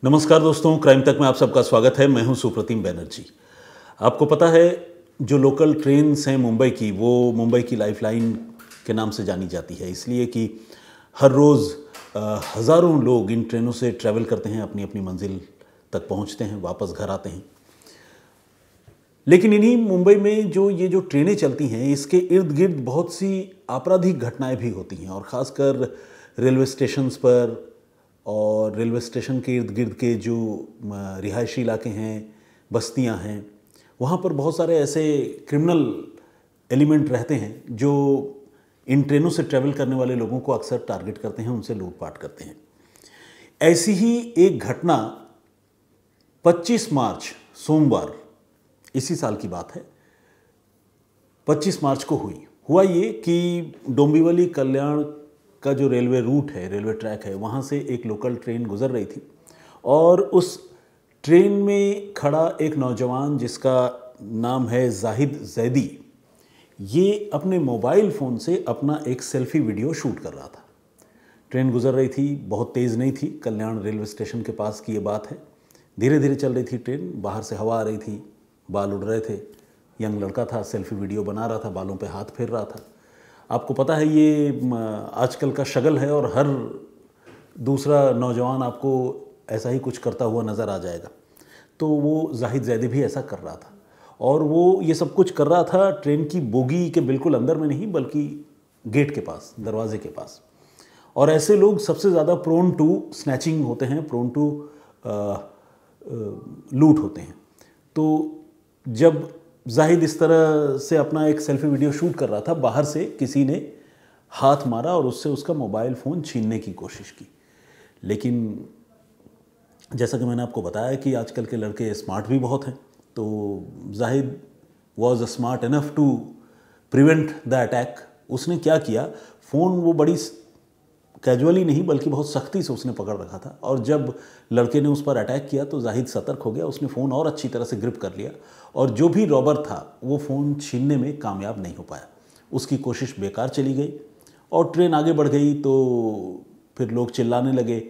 नमस्कार दोस्तों, क्राइम तक में आप सबका स्वागत है। मैं हूं सुप्रतिम बैनर्जी। आपको पता है, जो लोकल ट्रेन्स हैं मुंबई की, वो मुंबई की लाइफलाइन के नाम से जानी जाती है, इसलिए कि हर रोज़ हज़ारों लोग इन ट्रेनों से ट्रैवल करते हैं, अपनी अपनी मंजिल तक पहुंचते हैं, वापस घर आते हैं। लेकिन इन्हीं मुंबई में ये जो ट्रेनें चलती हैं, इसके इर्द गिर्द बहुत सी आपराधिक घटनाएं भी होती हैं, और ख़ासकर रेलवे स्टेशंस पर और रेलवे स्टेशन के इर्द गिर्द के जो रिहायशी इलाके हैं, बस्तियां हैं, वहाँ पर बहुत सारे ऐसे क्रिमिनल एलिमेंट रहते हैं जो इन ट्रेनों से ट्रैवल करने वाले लोगों को अक्सर टारगेट करते हैं, उनसे लूटपाट करते हैं। ऐसी ही एक घटना 25 मार्च सोमवार, इसी साल की बात है, 25 मार्च को हुआ ये कि डोंबिवली कल्याण का जो रेलवे रूट है, रेलवे ट्रैक है, वहाँ से एक लोकल ट्रेन गुजर रही थी, और उस ट्रेन में खड़ा एक नौजवान जिसका नाम है जाहिद जैदी, ये अपने मोबाइल फ़ोन से अपना एक सेल्फी वीडियो शूट कर रहा था। ट्रेन गुजर रही थी, बहुत तेज़ नहीं थी, कल्याण रेलवे स्टेशन के पास की ये बात है। धीरे धीरे चल रही थी ट्रेन, बाहर से हवा आ रही थी, बाल उड़ रहे थे, यंग लड़का था, सेल्फी वीडियो बना रहा था, बालों पे हाथ फेर रहा था। आपको पता है ये आजकल का शगल है, और हर दूसरा नौजवान आपको ऐसा ही कुछ करता हुआ नज़र आ जाएगा। तो वो जाहिद जैदी भी ऐसा कर रहा था, और वो ये सब कुछ कर रहा था ट्रेन की बोगी के बिल्कुल अंदर में नहीं, बल्कि गेट के पास, दरवाजे के पास। और ऐसे लोग सबसे ज़्यादा प्रोन टू स्नैचिंग होते हैं, प्रोन टू लूट होते हैं। तो जब जाहिद इस तरह से अपना एक सेल्फी वीडियो शूट कर रहा था, बाहर से किसी ने हाथ मारा और उससे उसका मोबाइल फ़ोन छीनने की कोशिश की। लेकिन जैसा कि मैंने आपको बताया कि आजकल के लड़के स्मार्ट भी बहुत हैं, तो Zahid was smart enough to prevent the attack. उसने क्या किया, फ़ोन वो बड़ी कैजुअली नहीं बल्कि बहुत सख्ती से उसने पकड़ रखा था, और जब लड़के ने उस पर अटैक किया तो जाहिद सतर्क हो गया। उसने फ़ोन और अच्छी तरह से ग्रिप कर लिया, और जो भी रॉबर था वो फ़ोन छीनने में कामयाब नहीं हो पाया। उसकी कोशिश बेकार चली गई, और ट्रेन आगे बढ़ गई। तो फिर लोग चिल्लाने लगे,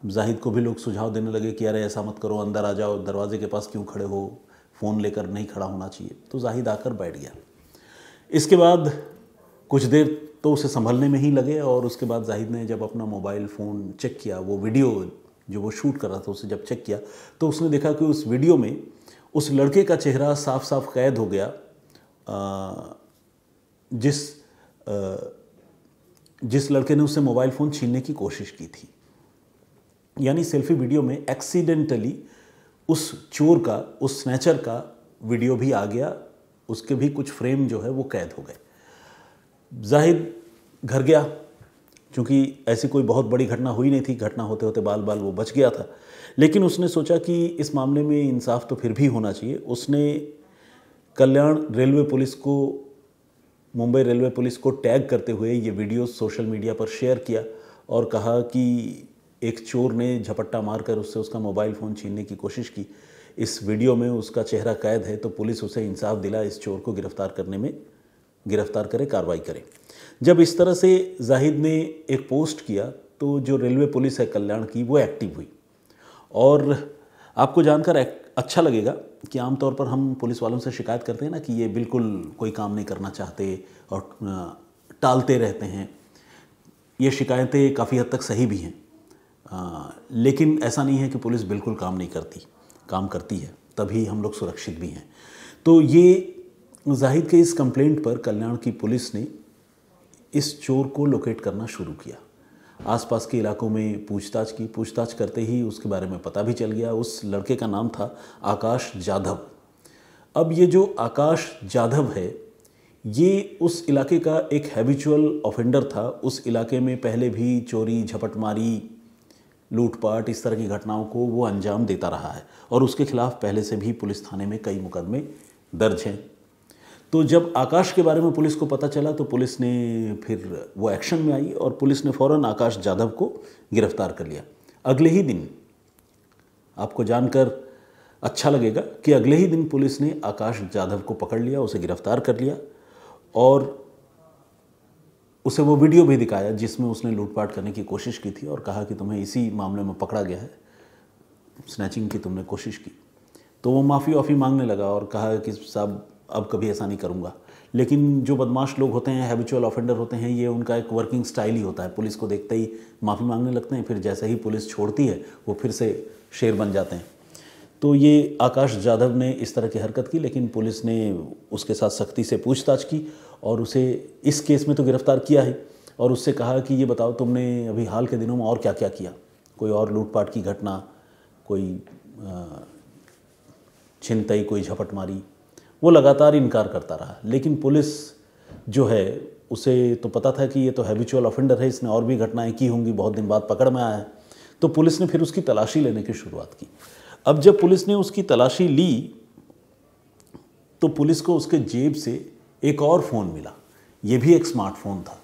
जाहिद को भी लोग सुझाव देने लगे कि अरे ऐसा मत करो, अंदर आ जाओ, दरवाजे के पास क्यों खड़े हो, फ़ोन लेकर नहीं खड़ा होना चाहिए। तो जाहिद आकर बैठ गया। इसके बाद कुछ देर तो उसे संभलने में ही लगे, और उसके बाद जाहिद ने जब अपना मोबाइल फ़ोन चेक किया, वो वीडियो जो वो शूट कर रहा था उसे जब चेक किया, तो उसने देखा कि उस वीडियो में उस लड़के का चेहरा साफ साफ कैद हो गया, जिस लड़के ने उससे मोबाइल फ़ोन छीनने की कोशिश की थी। यानी सेल्फी वीडियो में एक्सीडेंटली उस चोर का, उस स्नैचर का वीडियो भी आ गया, उसके भी कुछ फ्रेम जो है वो कैद हो गए। जाहिद घर गया, क्योंकि ऐसी कोई बहुत बड़ी घटना हुई नहीं थी, घटना होते होते बाल बाल वो बच गया था। लेकिन उसने सोचा कि इस मामले में इंसाफ तो फिर भी होना चाहिए। उसने कल्याण रेलवे पुलिस को, मुंबई रेलवे पुलिस को टैग करते हुए ये वीडियो सोशल मीडिया पर शेयर किया, और कहा कि एक चोर ने झपट्टा मारकर उससे उसका मोबाइल फ़ोन छीनने की कोशिश की। इस वीडियो में उसका चेहरा कैद है, तो पुलिस उसे इंसाफ दिलाए, इस चोर को गिरफ्तार करे, कार्रवाई करे। जब इस तरह से जाहिद ने एक पोस्ट किया, तो जो रेलवे पुलिस है कल्याण की, वो एक्टिव हुई। और आपको जानकर अच्छा लगेगा कि आमतौर पर हम पुलिस वालों से शिकायत करते हैं ना कि ये बिल्कुल कोई काम नहीं करना चाहते और टालते रहते हैं। ये शिकायतें काफ़ी हद तक सही भी हैं, लेकिन ऐसा नहीं है कि पुलिस बिल्कुल काम नहीं करती, काम करती है, तभी हम लोग सुरक्षित भी हैं। तो ये जाहिद के इस कंप्लेंट पर कल्याण की पुलिस ने इस चोर को लोकेट करना शुरू किया। आसपास के इलाकों में पूछताछ करते ही उसके बारे में पता भी चल गया। उस लड़के का नाम था आकाश जाधव। अब ये जो आकाश जाधव है, ये उस इलाके का एक हैबिचुअल ऑफेंडर था। उस इलाके में पहले भी चोरी, झपटमारी, लूटपाट, इस तरह की घटनाओं को वो अंजाम देता रहा है, और उसके खिलाफ पहले से भी पुलिस थाने में कई मुकदमे दर्ज हैं। तो जब आकाश के बारे में पुलिस को पता चला, तो पुलिस ने फिर वो एक्शन में आई, और पुलिस ने फ़ौरन आकाश जाधव को गिरफ्तार कर लिया। अगले ही दिन, आपको जानकर अच्छा लगेगा कि अगले ही दिन पुलिस ने आकाश जाधव को पकड़ लिया, उसे गिरफ्तार कर लिया, और उसे वो वीडियो भी दिखाया जिसमें उसने लूटपाट करने की कोशिश की थी और कहा कि तुम्हें इसी मामले में पकड़ा गया है, स्नैचिंग की तुमने कोशिश की। तो वो माफ़ी वाफ़ी मांगने लगा और कहा कि साहब अब कभी ऐसा नहीं करूँगा। लेकिन जो बदमाश लोग होते हैं, हैबिचुअल ऑफेंडर होते हैं, ये उनका एक वर्किंग स्टाइल ही होता है। पुलिस को देखते ही माफ़ी मांगने लगते हैं, फिर जैसे ही पुलिस छोड़ती है वो फिर से शेर बन जाते हैं। तो ये आकाश जाधव ने इस तरह की हरकत की, लेकिन पुलिस ने उसके साथ सख्ती से पूछताछ की और उसे इस केस में तो गिरफ्तार किया है और उससे कहा कि ये बताओ तुमने अभी हाल के दिनों में और क्या क्या किया, कोई और लूटपाट की घटना, कोई छिनतई, कोई झपटमारी। वो लगातार इनकार करता रहा, लेकिन पुलिस जो है उसे तो पता था कि ये तो हैबिचुअल ऑफेंडर है, इसने और भी घटनाएं की होंगी, बहुत दिन बाद पकड़ में आया है। तो पुलिस ने फिर उसकी तलाशी लेने की शुरुआत की। अब जब पुलिस ने उसकी तलाशी ली तो पुलिस को उसके जेब से एक और फ़ोन मिला। ये भी एक स्मार्टफोन था।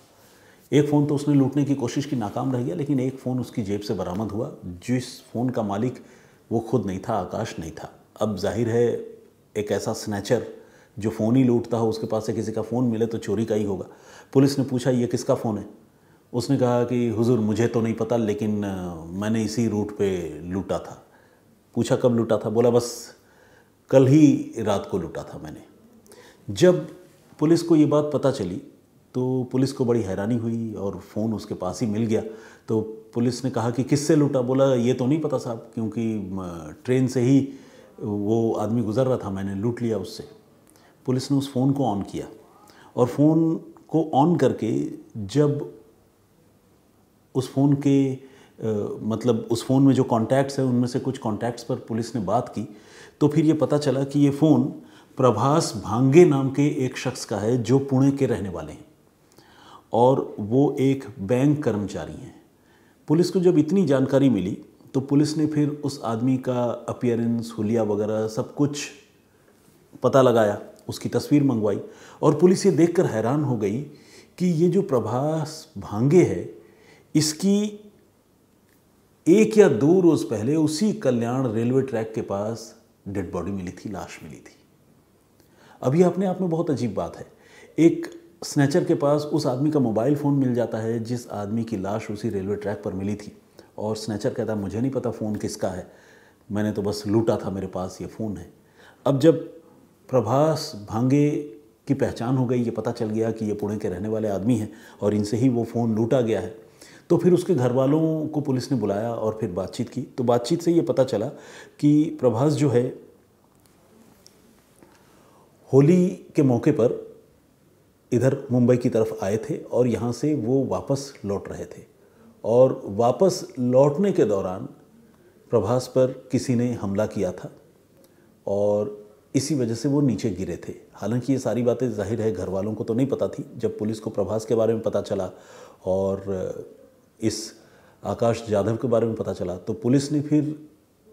एक फ़ोन तो उसने लूटने की कोशिश की, नाकाम रह गया, लेकिन एक फ़ोन उसकी जेब से बरामद हुआ। जिस फ़ोन का मालिक वो खुद नहीं था, आकाश नहीं था। अब जाहिर है एक ऐसा स्नैचर जो फ़ोन ही लूटता हो, उसके पास से किसी का फ़ोन मिले तो चोरी का ही होगा। पुलिस ने पूछा ये किसका फ़ोन है? उसने कहा कि हुजूर मुझे तो नहीं पता, लेकिन मैंने इसी रूट पे लूटा था। पूछा कब लूटा था? बोला बस कल ही रात को लूटा था मैंने। जब पुलिस को ये बात पता चली तो पुलिस को बड़ी हैरानी हुई और फ़ोन उसके पास ही मिल गया। तो पुलिस ने कहा कि किससे लूटा? बोला ये तो नहीं पता साहब, क्योंकि ट्रेन से ही वो आदमी गुज़र रहा था, मैंने लूट लिया उससे। पुलिस ने उस फ़ोन को ऑन किया और फ़ोन को ऑन करके जब उस फ़ोन के मतलब उस फ़ोन में जो कॉन्टैक्ट्स हैं उनमें से कुछ कॉन्टैक्ट्स पर पुलिस ने बात की तो फिर ये पता चला कि ये फ़ोन प्रभास भांगे नाम के एक शख्स का है जो पुणे के रहने वाले हैं और वो एक बैंक कर्मचारी हैं। पुलिस को जब इतनी जानकारी मिली तो पुलिस ने फिर उस आदमी का अपीयरेंस, हुलिया वगैरह सब कुछ पता लगाया, उसकी तस्वीर मंगवाई और पुलिस ये देखकर हैरान हो गई कि ये जो प्रभास भांगे है इसकी 1 या 2 रोज़ पहले उसी कल्याण रेलवे ट्रैक के पास डेड बॉडी मिली थी, लाश मिली थी। अभी अपने आप में बहुत अजीब बात है, एक स्नैचर के पास उस आदमी का मोबाइल फ़ोन मिल जाता है जिस आदमी की लाश उसी रेलवे ट्रैक पर मिली थी और स्नैचर कहता है मुझे नहीं पता फ़ोन किसका है, मैंने तो बस लूटा था, मेरे पास ये फ़ोन है। अब जब प्रभास भांगे की पहचान हो गई, ये पता चल गया कि ये पुणे के रहने वाले आदमी हैं और इनसे ही वो फ़ोन लूटा गया है, तो फिर उसके घर वालों को पुलिस ने बुलाया और फिर बातचीत की। तो बातचीत से ये पता चला कि प्रभास जो है होली के मौके पर इधर मुंबई की तरफ आए थे और यहाँ से वो वापस लौट रहे थे और वापस लौटने के दौरान प्रभास पर किसी ने हमला किया था और इसी वजह से वो नीचे गिरे थे। हालांकि ये सारी बातें जाहिर है घर वालों को तो नहीं पता थी। जब पुलिस को प्रभास के बारे में पता चला और इस आकाश जाधव के बारे में पता चला तो पुलिस ने फिर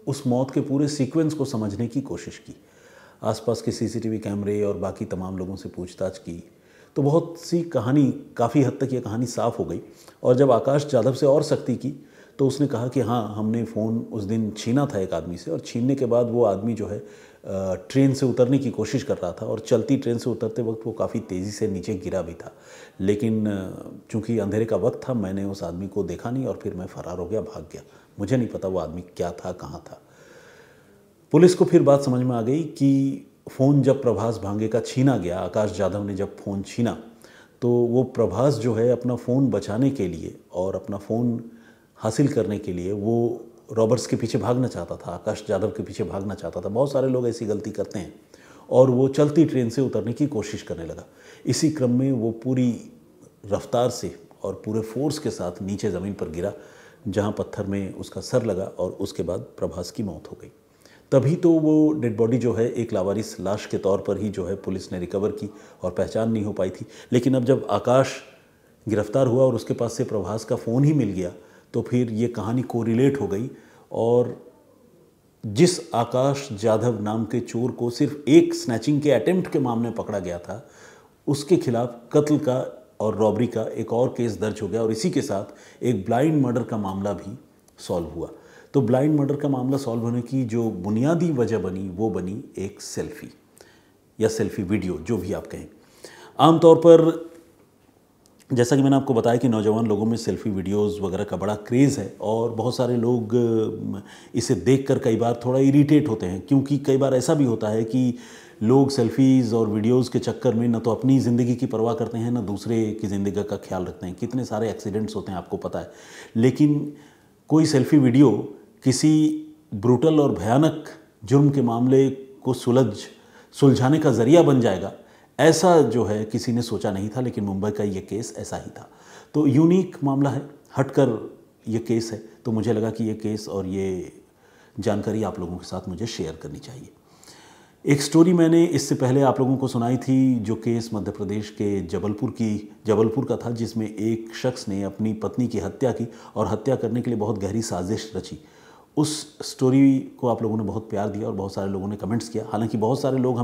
उस मौत के पूरे सीक्वेंस को समझने की कोशिश की। आसपास के सीसीटीवी कैमरे और बाकी तमाम लोगों से पूछताछ की तो बहुत सी कहानी, काफ़ी हद तक ये कहानी साफ़ हो गई। और जब आकाश जाधव से और सख्ती की तो उसने कहा कि हाँ, हमने फ़ोन उस दिन छीना था एक आदमी से और छीनने के बाद वो आदमी जो है ट्रेन से उतरने की कोशिश कर रहा था और चलती ट्रेन से उतरते वक्त वो काफ़ी तेज़ी से नीचे गिरा भी था, लेकिन चूँकि अंधेरे का वक्त था मैंने उस आदमी को देखा नहीं और फिर मैं फ़रार हो गया, भाग गया। मुझे नहीं पता वो आदमी क्या था, कहाँ था। पुलिस को फिर बात समझ में आ गई कि फ़ोन जब प्रभास भांगे का छीना गया, आकाश जाधव ने जब फ़ोन छीना तो वो प्रभास जो है अपना फ़ोन बचाने के लिए और अपना फ़ोन हासिल करने के लिए वो रॉबर्स के पीछे भागना चाहता था, आकाश जाधव के पीछे भागना चाहता था। बहुत सारे लोग ऐसी गलती करते हैं और वो चलती ट्रेन से उतरने की कोशिश करने लगा। इसी क्रम में वो पूरी रफ्तार से और पूरे फोर्स के साथ नीचे ज़मीन पर गिरा जहाँ पत्थर में उसका सर लगा और उसके बाद प्रभास की मौत हो गई। तभी तो वो डेड बॉडी जो है एक लावारिस लाश के तौर पर ही जो है पुलिस ने रिकवर की और पहचान नहीं हो पाई थी। लेकिन अब जब आकाश गिरफ्तार हुआ और उसके पास से प्रभास का फ़ोन ही मिल गया तो फिर ये कहानी कोरिलेट हो गई और जिस आकाश जाधव नाम के चोर को सिर्फ एक स्नैचिंग के अटेम्प्ट के मामले में पकड़ा गया था, उसके खिलाफ कत्ल का और रॉबरी का एक और केस दर्ज हो गया और इसी के साथ एक ब्लाइंड मर्डर का मामला भी सॉल्व हुआ। तो ब्लाइंड मर्डर का मामला सॉल्व होने की जो बुनियादी वजह बनी वो बनी एक सेल्फी या सेल्फी वीडियो, जो भी आप कहें। आमतौर पर जैसा कि मैंने आपको बताया कि नौजवान लोगों में सेल्फ़ी वीडियोस वगैरह का बड़ा क्रेज़ है और बहुत सारे लोग इसे देखकर कई बार थोड़ा इरिटेट होते हैं, क्योंकि कई बार ऐसा भी होता है कि लोग सेल्फ़ीज़ और वीडियोस के चक्कर में न तो अपनी ज़िंदगी की परवाह करते हैं, न दूसरे की ज़िंदगी का ख्याल रखते हैं। कितने सारे एक्सीडेंट्स होते हैं आपको पता है। लेकिन कोई सेल्फ़ी वीडियो किसी ब्रूटल और भयानक जुर्म के मामले को सुलझाने का ज़रिया बन जाएगा, ऐसा जो है किसी ने सोचा नहीं था। लेकिन मुंबई का ये केस ऐसा ही था। तो यूनिक मामला है, हटकर ये केस है, तो मुझे लगा कि ये केस और ये जानकारी आप लोगों के साथ मुझे शेयर करनी चाहिए। एक स्टोरी मैंने इससे पहले आप लोगों को सुनाई थी, जो केस मध्य प्रदेश के जबलपुर का था, जिसमें एक शख्स ने अपनी पत्नी की हत्या की और हत्या करने के लिए बहुत गहरी साजिश रची। उस स्टोरी को आप लोगों ने बहुत प्यार दिया और बहुत सारे लोगों ने कमेंट्स किया। हालांकि बहुत सारे लोग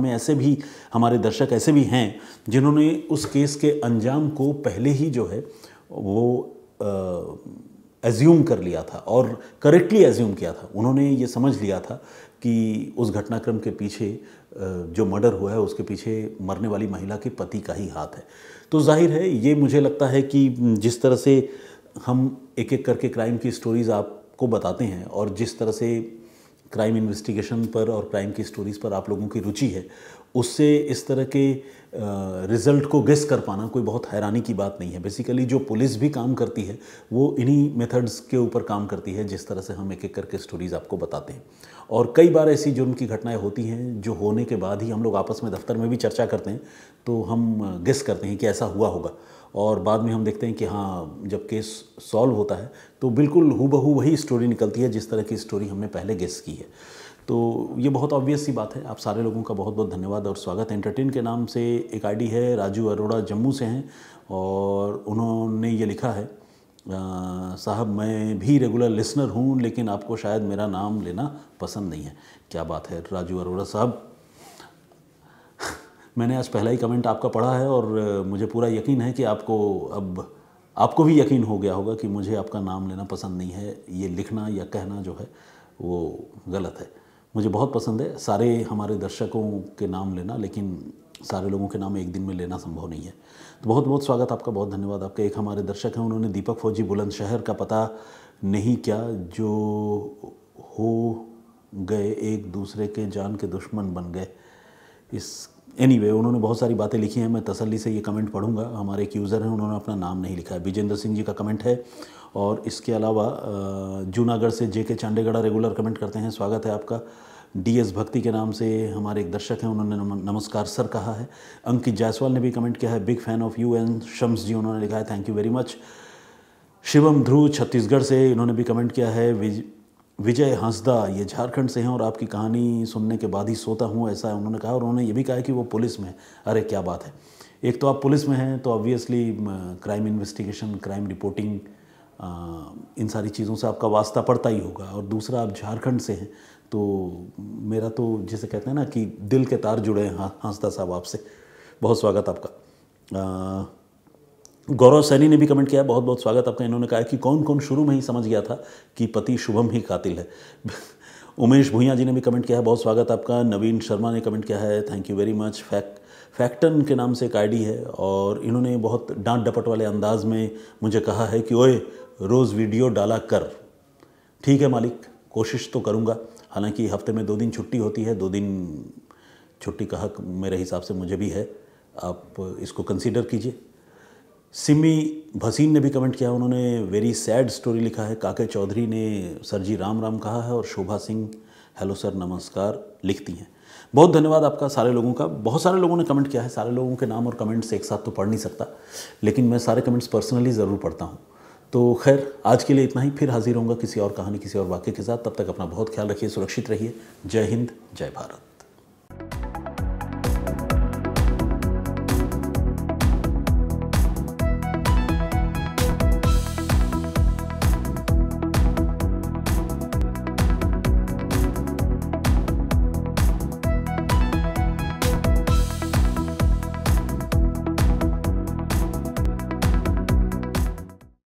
हमारे दर्शक ऐसे भी हैं जिन्होंने उस केस के अंजाम को पहले ही जो है वो एज्यूम कर लिया था और करेक्टली एज्यूम किया था। उन्होंने ये समझ लिया था कि उस घटनाक्रम के पीछे जो मर्डर हुआ है उसके पीछे मरने वाली महिला के पति का ही हाथ है। तो जाहिर है, ये मुझे लगता है कि जिस तरह से हम एक एक करके क्राइम की स्टोरीज़ आपको बताते हैं और जिस तरह से क्राइम इन्वेस्टिगेशन पर और क्राइम की स्टोरीज़ पर आप लोगों की रुचि है, उससे इस तरह के रिज़ल्ट को गेस कर पाना कोई बहुत हैरानी की बात नहीं है। बेसिकली जो पुलिस भी काम करती है वो इन्हीं मेथड्स के ऊपर काम करती है, जिस तरह से हम एक एक करके स्टोरीज़ आपको बताते हैं। और कई बार ऐसी जुर्म की घटनाएं होती हैं जो होने के बाद ही हम लोग आपस में दफ्तर में भी चर्चा करते हैं, तो हम गेस करते हैं कि ऐसा हुआ होगा, और बाद में हम देखते हैं कि हाँ, जब केस सॉल्व होता है तो बिल्कुल हूबहू वही स्टोरी निकलती है जिस तरह की स्टोरी हमने पहले गेस की है। तो ये बहुत ऑब्वियस सी बात है। आप सारे लोगों का बहुत बहुत धन्यवाद और स्वागत। एंटरटेन के नाम से एक आईडी है, राजू अरोड़ा जम्मू से हैं, और उन्होंने ये लिखा है, साहब मैं भी रेगुलर लिसनर हूँ लेकिन आपको शायद मेरा नाम लेना पसंद नहीं है। क्या बात है राजू अरोड़ा साहब, मैंने आज पहला ही कमेंट आपका पढ़ा है और मुझे पूरा यकीन है कि आपको भी यकीन हो गया होगा कि मुझे आपका नाम लेना पसंद नहीं है। ये लिखना या कहना जो है वो गलत है। मुझे बहुत पसंद है सारे हमारे दर्शकों के नाम लेना, लेकिन सारे लोगों के नाम एक दिन में लेना संभव नहीं है। तो बहुत बहुत स्वागत आपका, बहुत धन्यवाद आपका। एक हमारे दर्शक हैं, उन्होंने दीपक फौजी बुलंदशहर का पता नहीं क्या, जो हो गए एक दूसरे के जान के दुश्मन बन गए। एनीवे, उन्होंने बहुत सारी बातें लिखी हैं, मैं तसल्ली से ये कमेंट पढ़ूंगा। हमारे एक यूज़र हैं, उन्होंने अपना नाम नहीं लिखा है। विजेंद्र सिंह जी का कमेंट है, और इसके अलावा जूनागढ़ से जेके चांडेगड़ा रेगुलर कमेंट करते हैं, स्वागत है आपका। डीएस भक्ति के नाम से हमारे एक दर्शक हैं, उन्होंने नमस्कार सर कहा है। अंकित जायसवाल ने भी कमेंट किया है, big fan of you. And Shams ji उन्होंने लिखा है, thank you very much. Shivam Dhruv Chhattisgarh से इन्होंने भी कमेंट किया है। विजय हंसदा ये झारखंड से हैं, और आपकी कहानी सुनने के बाद ही सोता हूँ, ऐसा उन्होंने कहा। और उन्होंने ये भी कहा है कि वो पुलिस में है। अरे क्या बात है, एक तो आप पुलिस में हैं तो obviously crime investigation, crime reporting, इन सारी चीज़ों से आपका वास्ता पड़ता ही होगा। और दूसरा, आप झारखंड से हैं, तो मेरा तो जिसे कहते हैं ना कि दिल के तार जुड़े हैं हंसदा साहब आपसे। बहुत स्वागत आपका। गौरव सैनी ने भी कमेंट किया है, बहुत बहुत स्वागत आपका। इन्होंने कहा कि कौन कौन शुरू में ही समझ गया था कि पति शुभम ही कातिल है। उमेश भूया जी ने भी कमेंट किया है, बहुत स्वागत आपका। नवीन शर्मा ने कमेंट किया है, थैंक यू वेरी मच। फैक्टन के नाम से एक आईडी है, और इन्होंने बहुत डांट डपट वाले अंदाज में मुझे कहा है कि ओए रोज़ वीडियो डाला कर। ठीक है मालिक, कोशिश तो करूँगा। हालांकि हफ्ते में 2 दिन छुट्टी होती है, 2 दिन छुट्टी का हक मेरे हिसाब से मुझे भी है, आप इसको कंसीडर कीजिए। सिमी भसीन ने भी कमेंट किया, उन्होंने वेरी सैड स्टोरी लिखा है। काके चौधरी ने सर जी राम राम कहा है, और शोभा सिंह हेलो सर नमस्कार लिखती हैं। बहुत धन्यवाद आपका सारे लोगों का। बहुत सारे लोगों ने कमेंट किया है, सारे लोगों के नाम और कमेंट्स एक साथ तो पढ़ नहीं सकता, लेकिन मैं सारे कमेंट्स पर्सनली ज़रूर पढ़ता हूँ। तो खैर, आज के लिए इतना ही। फिर हाजिर होऊंगा किसी और कहानी, किसी और वाक्य के साथ। तब तक अपना बहुत ख्याल रखिए, सुरक्षित रहिए। जय हिंद, जय भारत।